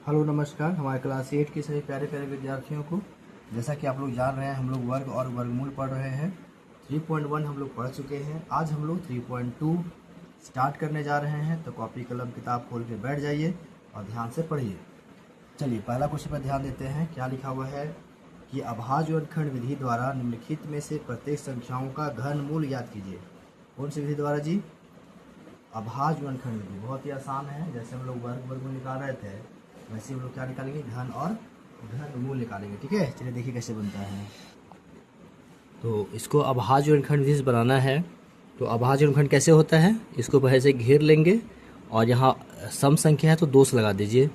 Hello नमस्कार हमारे class 8 के सभी प्यारे प्यारे विद्यार्थियों को। जैसा कि आप लोग जान रहे हैं हम लोग वर्ग और वर्गमूल पढ़ रहे हैं। 3.1 हम लोग पढ़ चुके हैं। आज हम लोग 3.2 स्टार्ट करने जा रहे हैं, तो कॉपी कलम किताब खोल के बैठ जाइए और ध्यान से पढ़िए। चलिए पहला क्वेश्चन पर ध्यान देते हैं। क्या लिखा हुआ है कि अभाज्य वर्गखंड विधि द्वारा निम्नलिखित में से प्रत्येक संख्याओं का घनमूल ज्ञात कीजिए। कौन सी विधि द्वारा जी? अभाज्य वर्गखंड विधि। बहुत ही आसान है। जैसे हम लोग वर्गमूल निकाल रहे थे वैसे हम लोग क्या निकालेंगे, घन और घनमूल निकालेंगे। ठीक है, चलिए देखिए कैसे बनता है। तो इसको अभाज्य वर्गखंड विधि से बनाना है। तो अभाज्य वर्गखंड कैसे होता है, इसको पहले से घेर लेंगे और यहाँ सम संख्या है तो 2 से लगा दीजिए।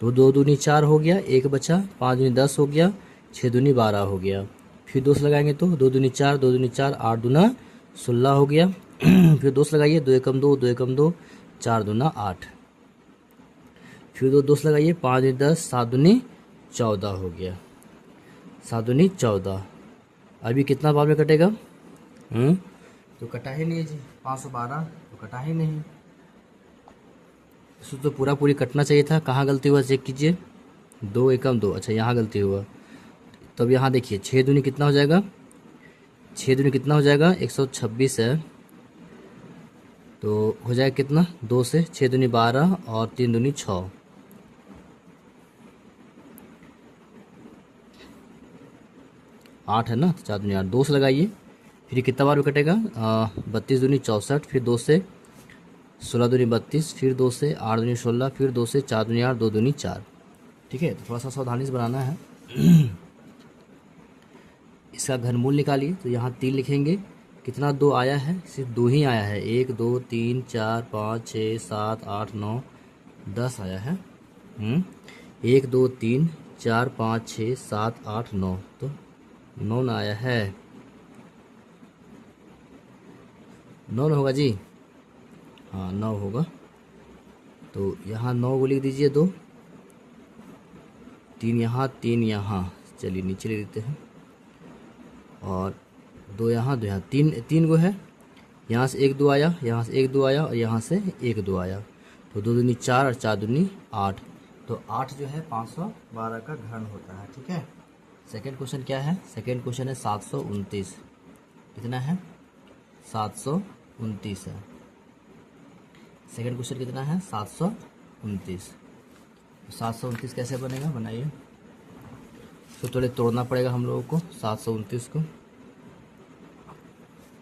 तो 2 दूनी 4 हो गया, 1 बचा, 5 दूनी 10 हो गया, 6 दूनी 12 हो गया। फिर 2 से लगाएंगे तो 2 दूनी 4, 2 दूनी 4, 8 दूना 16 हो गया। फिर 2 से लगाइए, 2 एकम 2, 2 एकम 2, 4 दूना 8। फिर 2 से लगाइए, 5 दूनी 10, 7 दूनी 14 हो गया, 7 दूनी 14। अभी कितना बाद में कटेगा? तो कटा ही नहीं है जी। 512 तो कटा ही नहीं। इसको तो पूरा पूरी कटना चाहिए था। कहाँ गलती हुआ चेक कीजिए। 2 एकम 2, अच्छा यहाँ गलती हुआ। तब यहाँ देखिए 6 दूनी कितना हो जाएगा, 6 दूनी कितना हो जाएगा, 126 है। तो हो जाएगा कितना, 2 से 6 दूनी 12 और 3 दूनी 6। 8 है ना, तो 4 दूनी 8, 2 से लगाइए। फिर कितना बार में कटेगा, 32 दूनी 64, फिर 2 से 16 दूनी 32, फिर 2 से 8 दूनी 16, फिर 2 से 4 दूनी 8, 2 दूनी 4। ठीक है, तो थोड़ा सा सावधानी से बनाना है। इसका घनमूल निकालिए। तो यहाँ 3 लिखेंगे। कितना 2 आया है, सिर्फ 2 ही आया है। 1 2 3 4 5 6 7 8 9 10 आया है। 1 2 3 4 5 6 7 8 9, तो 9 ना आया है। 9 होगा जी, हाँ 9 होगा। तो यहाँ 9 को लिख दीजिए। 2 3 यहाँ 3 यहाँ, चलिए नीचे लिख देते हैं। और 2 यहाँ 2 यहाँ, 3 गो है। यहाँ से 1 2 आया, यहाँ से 1 2 आया और यहाँ से 1 2 आया। तो 2 दूनी 4 और 4 दूनी 8। तो 8 जो है 512 का घन होता है। ठीक है। सेकंड क्वेश्चन क्या है? सेकंड क्वेश्चन है 729। कितना है? 729 है। सेकंड क्वेश्चन कितना है? 729। 729 कैसे बनेगा, बनाइए। तो थोड़े तोड़ना पड़ेगा हम लोगों को। 729 को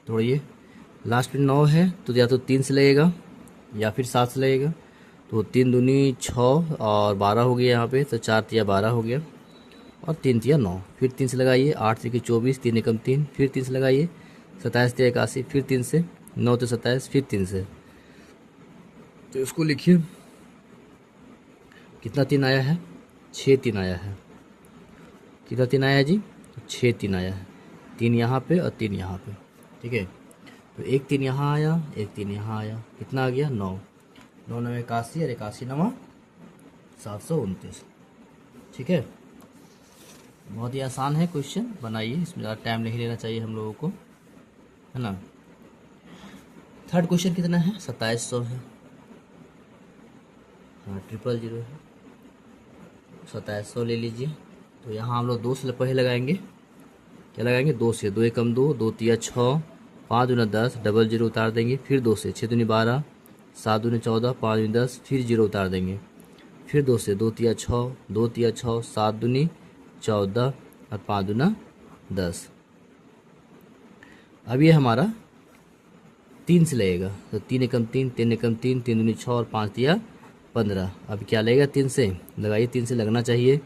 तोड़िए। लास्ट में 9 है तो या तो 3 से लगेगा या फिर 7 से लगेगा। तो 3 दूनी 6 और 12 हो गया यहाँ पे, तो 4 तिया 12 हो गया और 3 तिया 9। फिर 3 से लगाइए, 8 3 24, 3 एकम 3, फिर 3 से लगाइए, 27 तिया 81, फिर 3 से, 9 तो 27, फिर 3 से। तो इसको लिखिए। कितना 3 आया है? 6 3 आया है। कितना 3 आया है जी? तो 6 3 आया है। 3 यहाँ पे और 3 यहाँ पे। ठीक है, तो 1 3 यहाँ आया, 1 3 यहाँ आया। कितना आ गया? 9। 9 9 81 और 81 9 729। ठीक है, बहुत ही आसान है क्वेश्चन, बनाइए। इसमें ज़्यादा टाइम नहीं लेना चाहिए हम लोगों को, है ना। थर्ड क्वेश्चन कितना है? 2700 है। हाँ 000 है। 2700 ले लीजिए। तो यहाँ हम लोग 2 से पहले लगाएंगे। क्या लगाएंगे? 2 से। 2 एकम 2, 2 तिया 6, 5 दूना 10, डबल 0 उतार देंगे। फिर 2 से, 6 दूनी 12, 7 दूनी 14, 5 दूनी 10, फिर 0 उतार देंगे। फिर 2 से, 2 तिया 6, 2 तिया 6, 7 दूनी 14 और 5 दूना 10। अब ये हमारा 3 से लगेगा। तो 3 एकम 3, 3 एकम 3, 3 दूनी 6 और 5 तिया 15। अब क्या लगेगा? 3 से लगाइए। 3 से लगना चाहिए।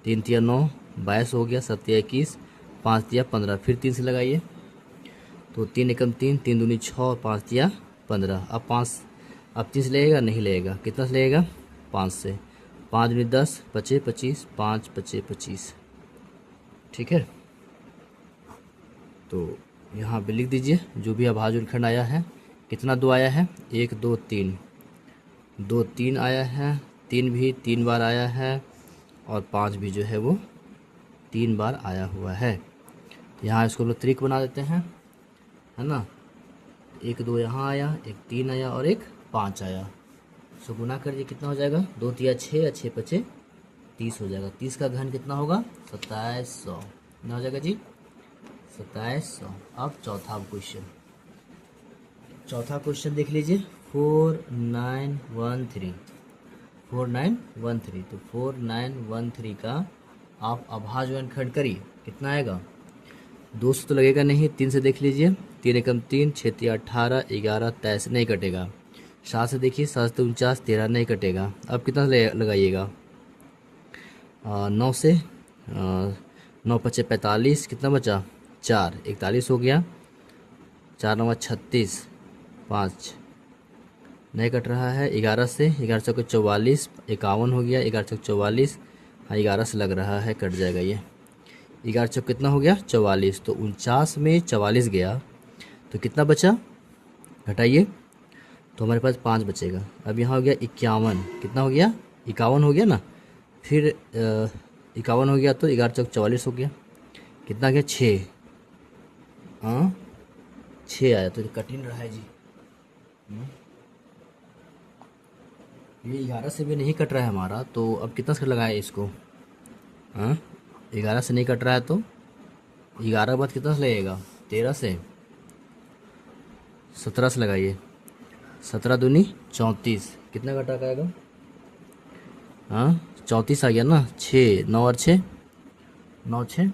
3 तिया 9, 22 हो गया, 7 तिया 21, 5 तिया 15। फिर 3 से लगाइए। तो 3 एकम 3, 3 दूनी 6 और 5 तिया 15। अब 3 से लगेगा? नहीं लगेगा। कितना से लगेगा? 5 से। 5 दूनी 10, 25 25, 5 25 25। ठीक है, तो यहाँ पे लिख दीजिए जो भी अभाज्य वर्गखंड आया है। कितना 2 आया है? 1 2 3, 2 3 आया है। 3 भी 3 बार आया है और 5 भी जो है वो 3 बार आया हुआ है। यहाँ इसको लोग त्रिक बना देते हैं, है ना। 1 2 यहाँ आया, 1 3 आया और 1 5 आया। सो गुना करिए, कितना हो जाएगा? 2 तिया 6 और 6 5 30 हो जाएगा। 30 का घन कितना होगा? 2700। कितना हो जाएगा जी? 2700। अब चौथा क्वेश्चन देख लीजिए। 4913 तो 4913 का आप अभाज्य गुणनखंड करिए, कितना आएगा? 200 तो लगेगा नहीं, 3 से देख लीजिए। 3 एकम 3, 6 तिया 18, 11 23 नहीं कटेगा। 7 से देखिए, 7 से 49, 13 नहीं कटेगा। अब कितना लगाइएगा? 9 से 9 पचे 45, कितना बचा? 4, 41 हो गया। 4 9 36, 5 नहीं कट रहा है। 11 से 11 चौके 44, 51 हो गया। 11 चौक 44, हाँ 11 से लग रहा है, कट जाएगा ये। 11 चौक कितना हो गया? 44। तो 49 में 44 गया तो कितना बचा? घटाइए तो हमारे पास 5 बचेगा। अब यहाँ हो गया 51, कितना हो गया? 51 हो गया ना। फिर 51 हो गया तो 11 चौक 44 हो गया, कितना गया? 6। हाँ 6 आया, तो कठिन रहा है जी। ये 11 से भी नहीं कट रहा है हमारा, तो अब कितना से लगाए इसको? हाँ 11 से नहीं कट रहा है तो 11 के बाद कितना से लगेगा? 13 से, 17 से लगाइए। 17 दूनी 34, कितना घटा आएगा? हाँ 34 आ गया ना। 6 9 और 6 9 6